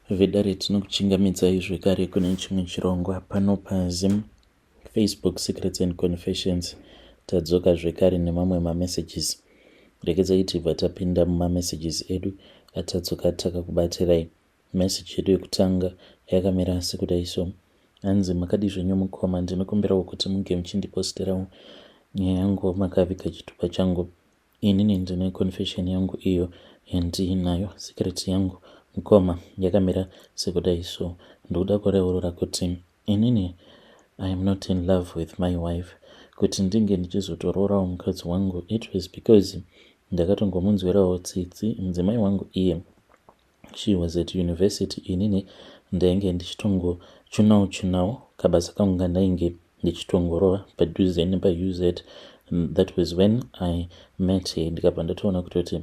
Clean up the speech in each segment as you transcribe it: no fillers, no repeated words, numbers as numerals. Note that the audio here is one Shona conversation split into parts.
Vedare tinokuchingamidzai zvekare kune chimwe chirongwa pano paZim, Facebook Secrets and Confessions. Tadzoka zvekare nemamwe mamessages. Regedzai tibva tapinda mumamessages edu atadzoka takakubatirai. Message yedu yekutanga yakamira sekudai so. Hanzi makadi zvenyu mukoma, ndinokumbirawo kuti munge muchindiposterawo nyaya yangu makaviga chitupa changu. Inini ndine confession yangu iyo yandiinayo, secret yangu mukoma yakamira sekudai so. Ndokuda kureurura kuti inini I am not in love with my wife. Kuti ndinge ndichizotororawo mukadzi wangu, it was because ndakatongomunzwirawo tsitsi mudzimai wangu iye. She was at university, inini ndainge ndichitongochunawo kabasa kangu kandainge ndichitongorova padhuze nepaUZ. That was when I met her. Ndikabva ndatoona kutoti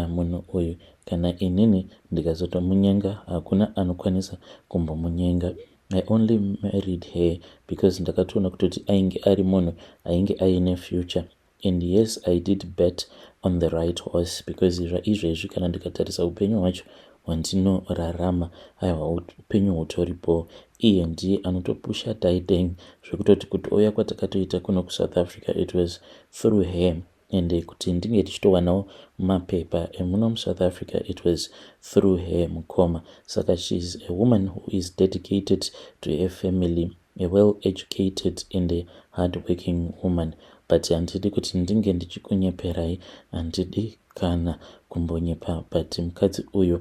munhu uyu kana inini ndikazotomunyenga hakuna anokwanisa kumbomunyenga. I only married her because ndakatoona kutoti ainge ari munhu ainge aine future. And yes, I did bet on the right horse because izvezvi kana ndikatarisa upenyu hwacho hwandinorarama, aiwa upenyu hutoripo. Iye ndiye anotopusha tiding zvekutoti kuti oya kwatakatoita kuno kuSouth Africa, it was through her. And kuti ndinge tichitowanawo mapepa emuno muSouth Africa, it was through her mukoma. Saka she's a woman who is dedicated to her family, a well-educated and a hard-working woman. But handidi kuti ndinge ndichikunyeperai, handidi kana kumbonyepa, but mukadzi uyu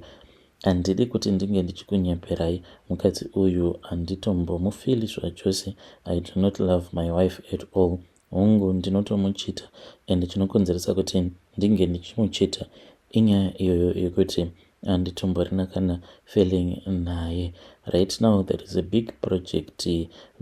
handidi kuti ndinge ndichikunyeperai. Mukadzi uyu handitombomufili zvachose. I do not love my wife at all. Hongu ndinotomuchita, and chinokonzeresa kuti ndinge ndichimuchita inyaya iyoyo yekuti handitomborina kana feeling naye. Right now there is a big project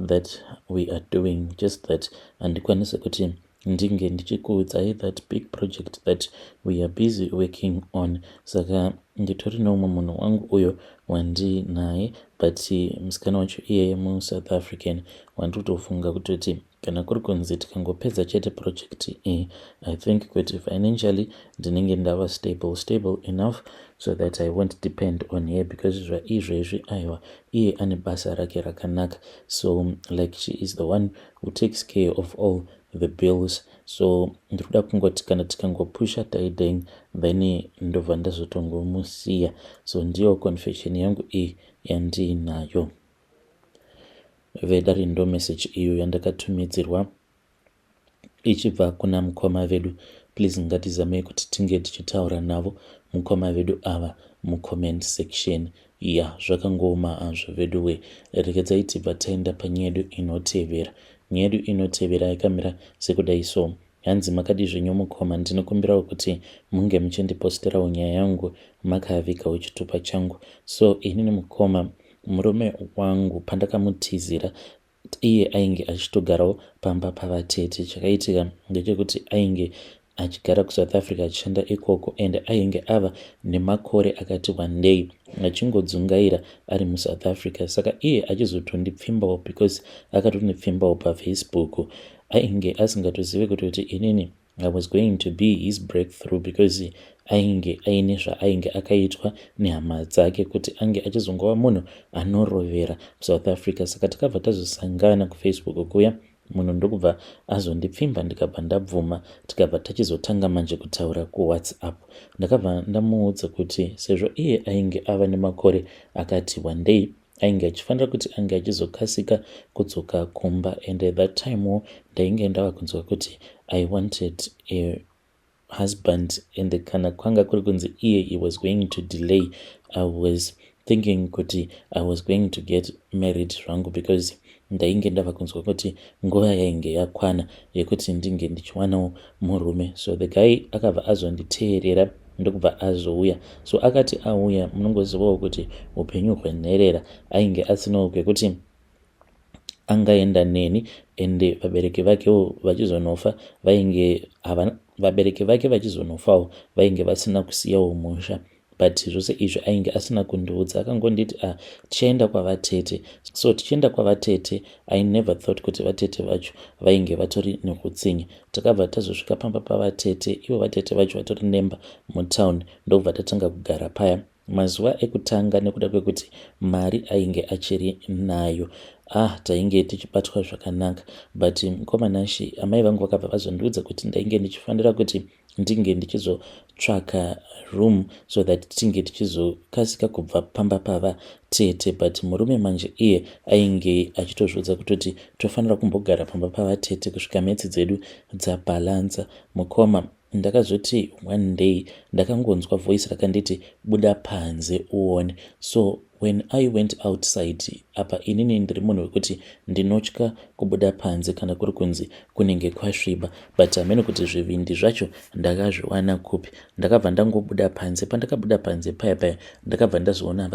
that we are doing, just that handikwanisa kuti ndinge ndichikuudzai that big project that we are busy working on. Saka nditori neumwe munhu wangu uyo wandinaye, but musikana wacho iyeye muSouth African wandotofunga kutoti kana kuri kunzi tikangopedza chete project I think kuti financially ndinenge ndava stable enough so that I won't depend on her, because zvaizvezvi aiwa iye ane basa rake rakanaka. So like she is the one who takes care of all the bills. So ndikuda kungoti kana tikangopusha tiding then ndobva ndazotongomusiya. So ndiyo confession yangu iyi yandiinayo. Vedari ndo message iyo yandakatumidzirwa ichibva kuna mukoma vedu. Please ngatizamei kuti tinge tichitaura navo mukoma vedu ava mucomment section. Zvakangooma hazvo vedu we. Regedzai tibva taenda panyaya yedu inotevera. Nyaya yedu inotevera yakamira sekudai so. Hanzi makadi zvenyu mukoma, ndinokumbirawo kuti munge muchindiposterawo nyaya yangu makavigawo chitupa changu. So inini mukoma, murume wangu pandakamutizira iye ainge achitogarawo pamba pavatete. Chakaitika ndechekuti ainge achigara kuSouth Africa achishanda ikoko, and ainge ava nemakore akati wandei achingodzungaira ari muSouth Africa. Saka iye achizotondipfimbawo because akatondipfimbawo paFacebook. Ainge asingatozive kuti inini I was going to be his breakthrough, because ainge aine zvaainge akaitwa nehama dzake kuti ange achizongova munhu anorovera South Africa. Saka takabva tazosangana kuFacebook kuya, munhu ndokubva azondipfimba, ndikabva ndabvuma, tikabva tachizotanga manje kutaura kuWhatsApp. Ndakabva ndamuudza kuti sezvo iye ainge ava nemakore akati wandei, ainge achifanira kuti ange achizokasika kudzoka kumba. And at that time ndainge ndava kunzwa kuti I wanted a husband, and kana kwanga kuri kunzi iye he was going to delay, I was thinking kuti I was going to get married zvangu, because ndainge ndava kunzwa kuti nguva yainge yakwana yekuti ndinge ndichiwanawo murume. So the guy akabva azonditeerera ndokubva azouya. So akati auya, munongozivawo kuti upenyu hwenherera, ainge asinawo kwekuti angaenda neni, ende vabereki vakewo vachizonofa vabereki vake vachizonofawo vainge vasina kusiyawo musha. But zvose izvi ainge asina kundiudza, akangonditi tichaenda kwavatete. So tichienda kwavatete, I never thought kuti vatete vacho vainge vatori nekutsinya. Takabva tazosvika pamba pavatete, ivo vatete vacho vatori nemba mutown, ndobva tatanga kugara paya. mazuva ekutanga nekuda kwekuti mari ainge achiri nayo. Tainge tichibatwa zvakanaka, but mukomana Shi amai vangu vakabva vazondiudza kuti ndainge ndichifanira kuti ndinge ndichizotsvaka room so that tinge tichizokasika kubva pamba pava tete. But murume manje iye ainge achitozvidza kutoti tofanira kumbogara pamba pava tete kusvika mhetsi dzedu dzabhalanza. Mukoma ndakazoti one day ndakangonzwa voice rakanditi buda panze uone. So when I went outside, apa inini ndiri munhu wekuti ndinotya kubuda panze kana kuri kunzi kunenge kwasviba, but hamene kuti zvivindi zvacho ndakazviwana kupi. Ndakabva ndangobuda panze. Pandakabuda panze paya ndakabva ndazoona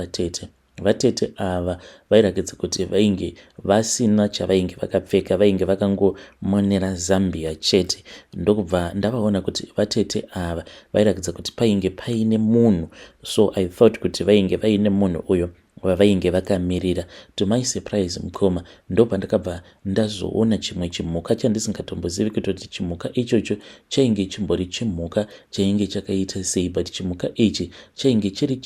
vatete ava vairakidza kuti vainge vasina chavainge vakapfeka, vainge vakangomonera zambia chete. Ndokubva ndavaona kuti vatete ava vairakidza kuti painge paine munhu, so I thought kuti vainge vaine munhu uyo vavainge vakamirira. To my surprise, mukoma, ndo pandakabva ndazoona chimwe chimhuka chandisingatombozivi kutoti chimhuka ichocho chainge chimbori chimhuka chainge chakaita sei, but chimhuka ichi chainge chiri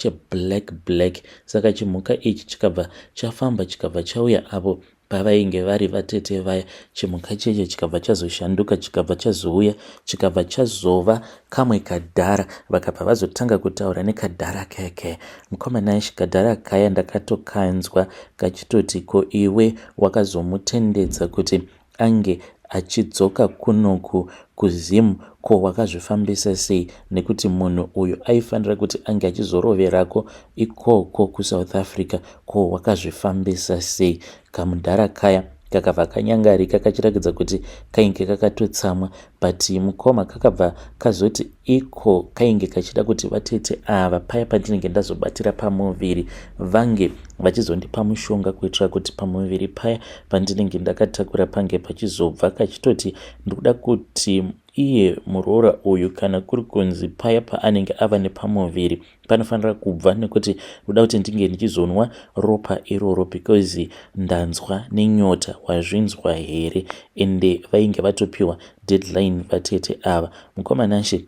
black. Saka chimhuka ichi chikabva chafamba chikabva chauya avo pavainge vari vatete vaya. Chimhuka cheche chikabva chazoshanduka, chikabva chazouya, chikabva chazova kamwe kadhara. Vakabva vazotanga kutaura nekadhara kaya. Mukomana Shi, kadhara kaya ndakatokanzwa kachitoti ko iwe wakazomutendedza kuti ange achidzoka kunoku kuzimu, ko wakazvifambisa sei? Nekuti munhu uyu aifanira kuti ange achizoroverako ikoko kuSouth Africa, ko wakazvifambisa sei? Kamudhara kaya kakabva kanyangarika kachirakidza kuti kainge kakatotsamwa, but mukoma kakabva kazoti iko kainge kachida kuti vatete ava paya pandinenge ndazobatira pamuviri vange vachizondipa mushonga kuitira kuti pamuviri paya pandinenge ndakatakura pange pachizobva kachitoti ndikuda kuti iye muroora uyu kana kuri kunzi paya paanenge ava nepamuviri panofanira kubva, nekuti kuda kuti ndinge ndichizonwa ropa iroro, because ndanzwa nenyota. Wazvinzwa here? Ende vainge vatopiwa deadline vatete ava. Mukomana Shi,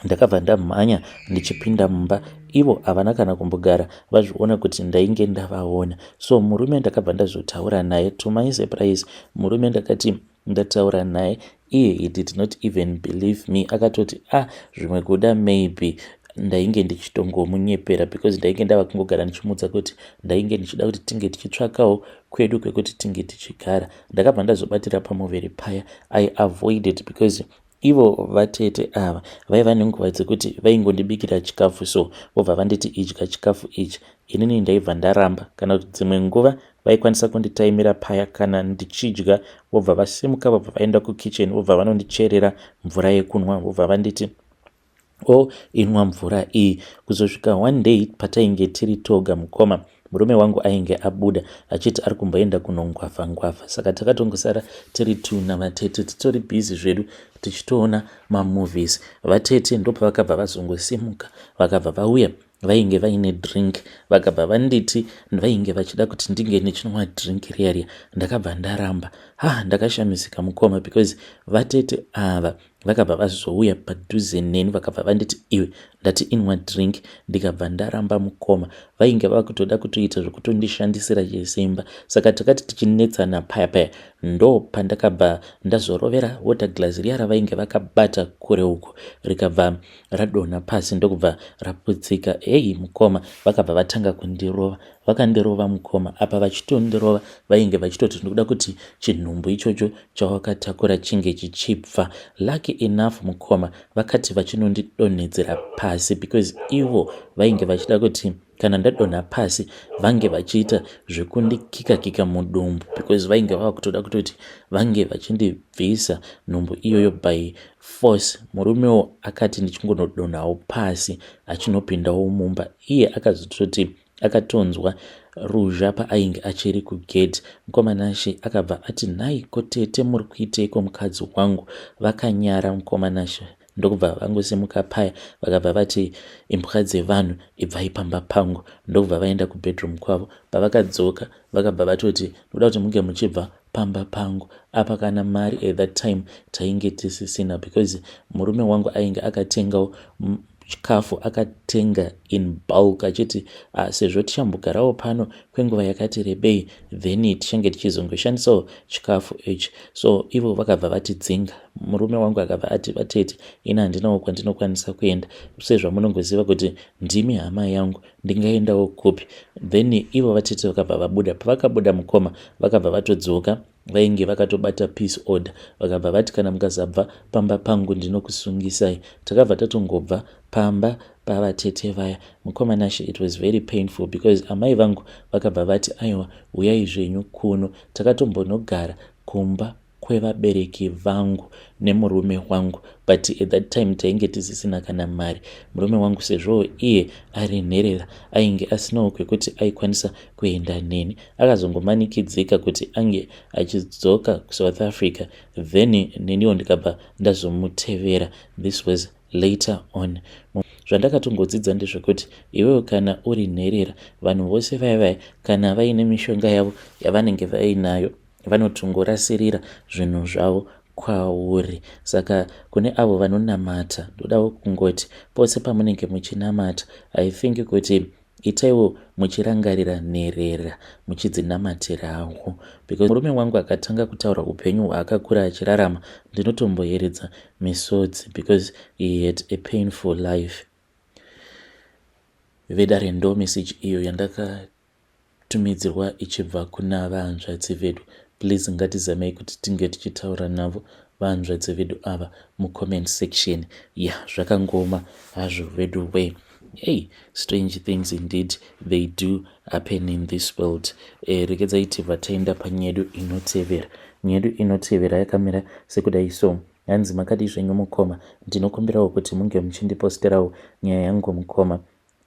ndakabva ndamhanya ndichipinda mumba. Ivo havana kana kumbogara vazviona kuti ndainge ndavaona. So murume ndakabva ndazotaura naye. To my surprise, murume ndakati ndataura naye, iye he did not even believe me. Akatoti zvimwe kuda maybe ndainge ndichitongomunyepera, because ndainge ndava kungogara ndichimudza kuti ndainge ndichida kuti tinge tichitsvakawo kwedu kwekuti tinge tichigara. Ndakabva ndazobatira pamuviri paya. I avoided because ivo vatete ava vaiva nenguva dzekuti vaingondibikira chikafu, so vobva vanditi idya chikafu ichi. Inini ndaibva ndaramba, kana kuti dzimwe nguva vaikwanisa kunditaimira paya kana ndichidya, vobva vasimuka, vobva vaenda kukicheni, vobva vanondicherera mvura yekunwa, vobva vanditi inwa mvura iyi. Kuzosvika one day patainge tiri toga, mukoma, murume wangu ainge abuda achiti ari kumboenda kunongwavha. Saka takatongosara tiri tu navatete titori bhizi zvedu tichitoona mamovies. Vatete ndopa vakabva vazongosimuka, vakabva vauya vainge vaine drink, vakabva vanditi vainge vachida kuti ndinge ndichinwa drink riya. Ndakabva ndaramba. Ndakashamisika mukoma, because vatete ava vakabva vazouya padhuze neni, vakabva vanditi iwe ndati inwa drink. Ndikabva ndaramba mukoma. Vainge vakutoda kutoita zvokutondishandisira chesimba. Saka takati tichinetsana paya ndo pandakabva ndazorovera water glass riya ravainge vakabata kure uko rikabva radonha pasi ndokubva raputsika. Mukoma, vakabva vatanga kundirova. Vakandirova mukoma. Apa vachitondirova vainge vachitoti ndikuda kuti chinhumbu ichocho chawakatakura chinge chichibva. Lucky enough mukoma, vakati vachinondidonhedzera pasi, because ivo vainge vachida kuti kana ndadonha pasi vange vachiita zvekundikika mudumbu, because vainge vava kutoda kutoti vange vachindibvisa nhumbu iyoyo by force. Murumewo akati ndichingonodonhawo pasi achinopindawo mumba. Iye akazototi akatonzwa ruzha paainge achiri kugate. Mukomana Shi akabva ati nhai kotete muri kuiteiko mukadzi wangu? Vakanyara mukomana Shi, ndokubva vangosimuka paya vakabva vati imbwa dzevanhu ibvai pamba pangu. Ndokubva vaenda kubedroom kwavo. Pavakadzoka vakabva vatoti ndoda kuti munge muchibva pamba pangu. Apa kana mari at that time tainge tisisina, because murume wangu ainge akatengawo chikafu akatenga in bulk achiti sezvo tichambogarawo pano kwenguva yakati rebei then tichange tichizongoshandisawo chikafu ichi. So ivo vakabva vatidzinga. Murume wangu akabva ati vatete ina handinawo kwandinokwanisa kuenda sezvamunongoziva kuti ndimi hama yangu ndingaendawo kupi. Then ivo vatete vakabva vabuda. Pavakabuda mukoma vakabva vatodzoka vainge vakatobata peace order vakabva vati kana mukasabva pamba pangu ndinokusungisai. Takabva tatongobva pamba pavatete vaya. Mukoma she, it was very painful because amai vangu vakabva vati aiwa uyai zvenyu kuno. Takatombonogara kumba kwevabereki vangu nemurume wangu, but at that time tainge tisisina kana mari. Murume wangu sezvo iye ari nherera ainge asinawo kwekuti aikwanisa kuenda neni, akazongomanikidzika kuti ange achidzoka kuSouth Africa, then neniwo ndikabva ndazomutevera. This was later on. Zvandakatongodzidza ndezvekuti iwewe kana uri nherera, vanhu vose vaya kana vaine mishonga yavo yavanenge vainayo vanotongorasirira zvinhu zvavo kwauri. Saka kune avo vanonamata, ndodawo kungoti pose pamunenge muchinamata, I think kuti itaiwo muchirangarira nherera muchidzinamatirao, because murume wangu akatanga kutaura upenyu hwaakakura achirarama ndinotomboyeredza misodzi because he had a painful life. Vedare ndo message iyo yandakatumidzirwa ichibva kuna vahanzvadzi vedu. Please ngatizamei kuti tinge tichitaura navo vahanzvadzi vedu ava mucomment section. Zvakangoma hazvo vedu way. Hey, strange things indeed they do happen in this world. Rekedza iti vataenda panyedu inotevera. Nyedu inotevera yakamira sekudai so. Hanzi makadi zvenyu mukoma, ndinokumbirawo kuti munge muchindiposterawo nyaya yangu mukoma.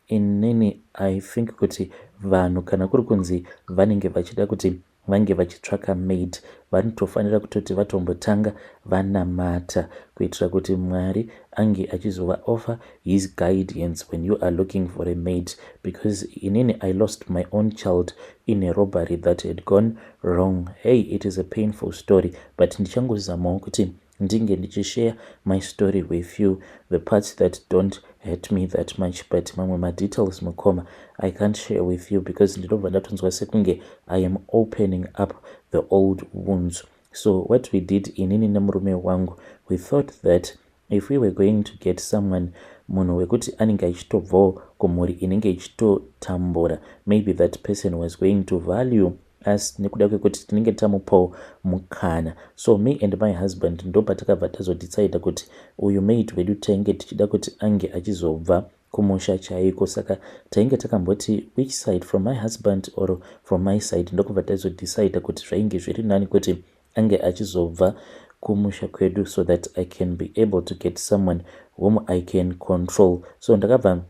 Inini I think kuti vanhu kana kuri kunzi vanenge vachida kuti vange vachitsvaka maid, vanotofanira kutoti vatombotanga vanamata kuitira kuti Mwari ange achizova offer his guidance when you are looking for a maid, because inini I lost my own child in a robbery that had gone wrong. Hey, it is a painful story, but ndichangozamawo kuti ndinge ndichishare my story with you, the parts that don't hurt me that much, but mamwe madetails mukoma I can't share with you because ndinobva ndatonzwa sekunge I am opening up the old wounds. So what we did inini nemurume wangu, we thought that if we were going to get someone munhu wekuti anenge achitobvawo kumhuri inenge ichitotambura, maybe that person was going to value us nekuda kwekuti tinenge tamupawo mukana. So me and my husband ndo patakabva tazodecide kuti uyu maid wedu tainge tichida kuti ange achizobva kumusha chaiko. Saka tainge takamboti which side, from my husband or from my side, ndokubva tazodecide kuti zvainge zviri nani kuti ange achizobva kumusha kwedu so that I can be able to get someone whom I can control. So ndakabva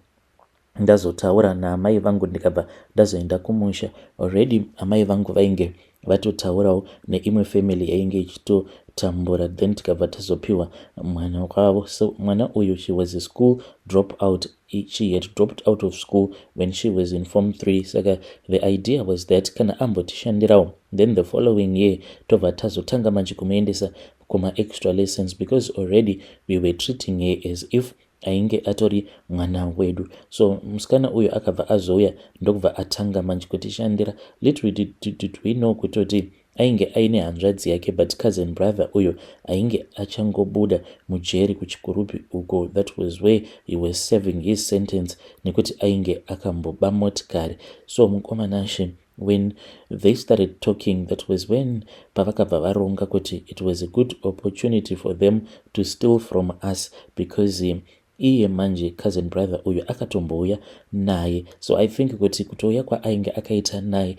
ndazotaura naamai vangu ndikabva ndazoenda kumusha. Already amai vangu vainge vatotaurawo neimwe family yainge ichitotambura, then tikabva tazopiwa mwana wavo. So mwana uyu, she was a school drop out. She had dropped out of school when she was in form 3. Saka the idea was that kana ambotishandirawo, then the following year tobva tazotanga manje kumuendesa kuma extra lessons, because already we were treating her as if ainge atori mwana wedu. So musikana uyu akabva azouya ndokubva atanga manje kutishandira. Little did we know kutoti ainge aine hanzvadzi yake, but cousin brother uyu ainge achangobuda mujeri kuchikurupi uko. That was where he was serving his sentence nekuti ainge akamboba motikari. So mukomanashe, when they started talking, that was when pavakabva varonga kuti it was a good opportunity for them to steal from us, because iye manje cousin brother uyu akatombouya naye. So I think kuti kutouya kwaainge akaita naye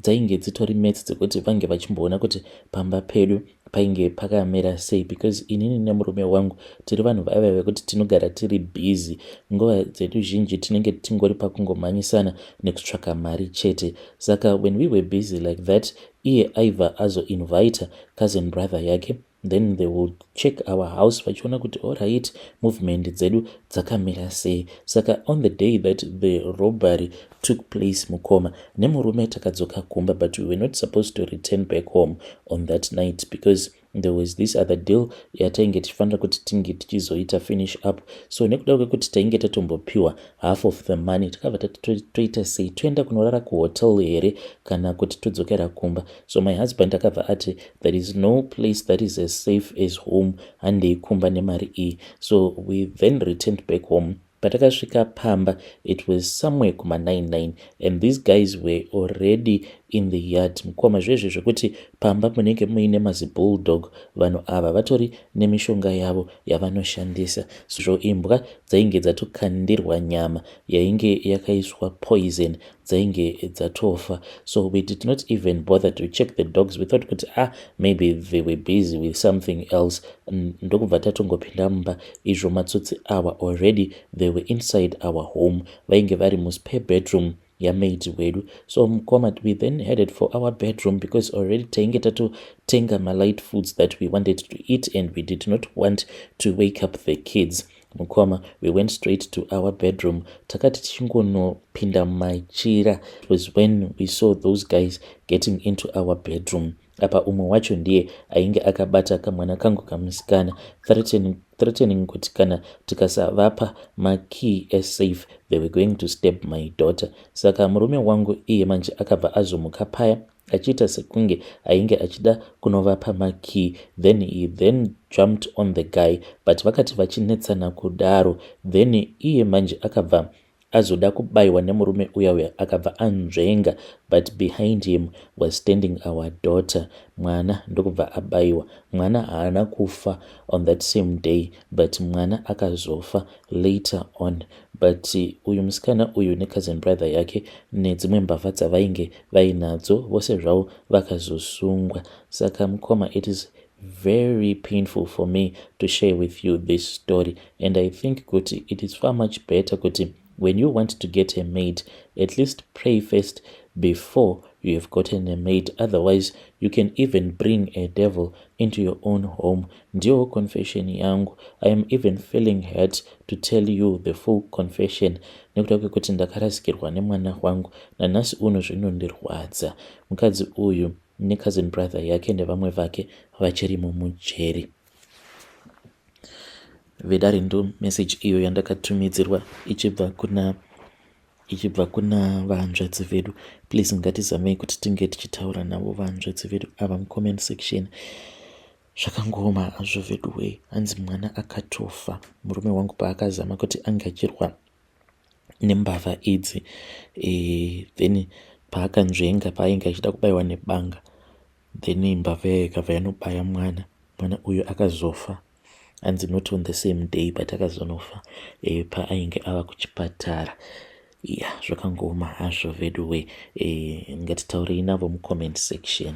dzainge dzitori mates dzekuti vange vachimboona kuti pamba pedu painge pakamera sei, because inini nemurume wangu tiri vanhu vaya vekuti tinogara tiri busy. Nguva dzedu zhinji tinenge tingori pakungomhanyisana nekutsvaka mari chete. Saka when we were busy like that, iye aibva azoinvita cousin brother yake, then they would check our house vachiona kuti alright, movement dzedu dzakamira sei. Saka on the day that the robbery took place mukoma, nemurume takadzoka kumba, but we were not supposed to return back home on that night because there was this other deal yatainge tichifanira kuti tinge tichizoita finish up. So nekuda kwekuti tainge tatombopiwa half of the money, takabva toita sei, toenda kunorara kuhotel here kana kuti todzokera kumba. So my husband akabva ati there is no place that is as safe as home, handei kumba nemari iyi. So we then returned back home. Patakasvika pamba, it was somewhere kuma 9:09 and these guys were already in the yard. Mukoma zvezvo zvekuti pamba munenge muine mazibulldog, vanhu ava vatori nemishonga yavo yavanoshandisa. So imbwa dzainge dzatokandirwa nyama yainge yakaiswa poison, dzainge dzatofa. So we did not even bother to check the dogs. We thought kuti maybe they were busy with something else. Ndokubva tatongopinda mumba, izvo matsotsi awa already they were inside our home, vainge vari muspare bedroom yamaid wedu. So mukoma, we then headed for our bedroom because already tainge tatotenga light foods that we wanted to eat and we did not want to wake up the kids. Mukoma, we went straight to our bedroom. Takati tichingonopinda machira, it was when we saw those guys getting into our bedroom. Apa umwe wacho ndiye ainge akabata kamwana kangu kamusikana, threatening kuti kana tikasavapa makey as safe they were going to stab my daughter. Saka murume wangu iye manje akabva azomuka paya achiita sekunge ainge achida kunovapa makey, then he then jumped on the guy, but vakati vachinetsana kudaro, then iye manje akabva azoda kubayiwa nemurume uya akabva anzvenga, but behind him was standing our daughter. Mwana ndokubva abayiwa. Mwana haana kufa on that same day, but mwana akazofa later on. But uyu musikana uyu necousin brother yake nedzimwe mbavha dzavainge vainadzo vose zvavo vakazosungwa. Saka mukoma, it is very painful for me to share with you this story, and I think kuti it is far much better kuti when you want to get a maid, at least pray first before you have gotten a maid. Otherwise, you can even bring a devil into your own home. Ndio confession yangu. I am even feeling hurt to tell you the full confession. Nekuda kwekuti ndakarasikirwa nemwana wangu, nanhasi uno zvinondirwadza. Mukadzi uyu necousin brother yake nevamwe vake vachiri mumujeri. Vedari ndo message iyo yandakatumidzirwa ichibva kuna vahanzvadzi vedu. Please ngatizamei kuti tinge tichitaura navo vahanzvadzi vedu ava mucomment section. Zvakangoma hazvo vedu we, hanzi mwana akatofa. Murume wangu paakazama kuti angachirwa nembavha idzi, then paakanzvenga paainge achida kubayiwa nebanga, then mbavha yakabva yanobaya mwana uyu akazofa. Hanzi not on the same day, but akazonofa paainge ava kuchipatara. Zvakangoma hazvo vedu we, ngatitaurei navo mucomment section.